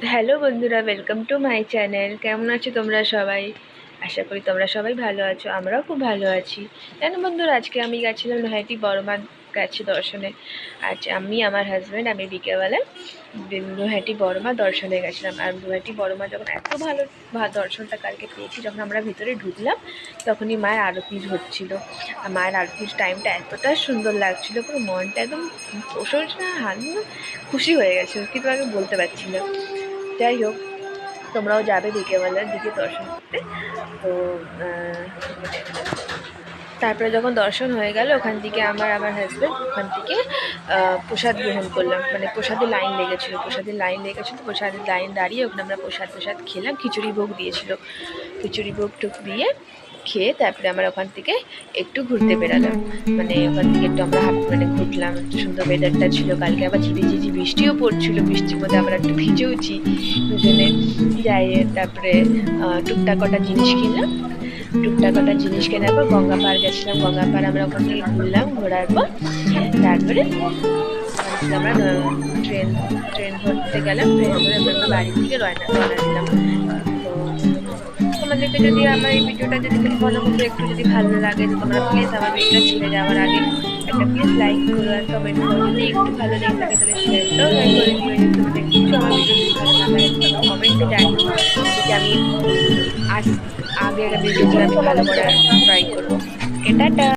Hello বন্ধুরা, welcome to my channel. কেমন আছো তোমরা সবাই? আশা করি তোমরা সবাই ভালো আছো, আমরাও খুব ভালো আছি। জানো বন্ধুরা, আজকে আমি গেছিলাম নৈহাটি বড়মা গেছে দর্শনে। আজ আমি আমার হাজব্যান্ড আমি বিকেলবেলায় নৈহাটি বড়মা দর্শনে গেছিলাম। আর নৈহাটি বড়মা যখন এত ভালো দর্শনটা কালকে পেয়েছি, যখন আমরা ভিতরে ঢুকলাম তখনই মায়ের আরতি হচ্ছিলো। আর মায়ের আরতির টাইমটা এতটা সুন্দর লাগছিলো, পুরো মনটা একদম প্রশংসা হাত খুশি হয়ে গেছে, কিন্তু আমি বলতে পারছি না। যাই হোক, তোমরাও যাবে বিকেলবেলার দিকে দর্শন করতে। তো তারপরে যখন দর্শন হয়ে গেল, ওখান থেকে আমার হাজব্যান্ড ওখান থেকে প্রসাদ গ্রহণ করলাম। মানে প্রসাদের লাইন লেগেছিলো, প্রসাদের লাইন দাঁড়িয়ে ওখানে আমরা প্রসাদ খেলাম। খিচুড়ি ভোগ দিয়েছিল, খিচুড়ি ভোগ টুক দিয়ে খেয়ে তারপরে আমরা ওখান থেকে একটু ঘুরতে বেরালাম। মানে ওখান থেকে একটু আমরা ঘুরলাম। একটু সুন্দর ওয়েদারটা ছিল কালকে, আবার ঝিরিঝিরি বৃষ্টিও পড়ছিল। বৃষ্টির মধ্যে আমরা একটু ভিজেওছি দুজনে। যাই তারপরে টুকটাক কটা জিনিস কিনলাম। কেনার পর গঙ্গা পাড় গেছিলাম। গঙ্গা পাড় আমরা ওখান থেকে ঘুরলাম। ঘোরার পর তারপরে আমরা ট্রেন ধরতে গেলাম। ট্রেন ধরে আমরা বাড়ির দিকে রওনা দিলাম। তো তোমাদেরকে যদি আমার এই ভিডিওটা যদি মনে মতো একটু যদি ভালো লাগে, তো তোমরা প্লিজ আমার ভিডিওটা ছেড়ে যাওয়ার আগে একটা প্লিজ লাইক করো আর কমেন্ট করো। যদি একটু ভালো লেগে থাকে তাহলে শেয়ারটাও লাইক করে দিও। যদি তোমাদের একটু আমার ভিডিও যদি ভালো না লাগে তোমরা কমেন্টে জানিও, যে আমি আগে ভিডিওগুলো আমি ভালো করার ট্রাই করবো। টাটা।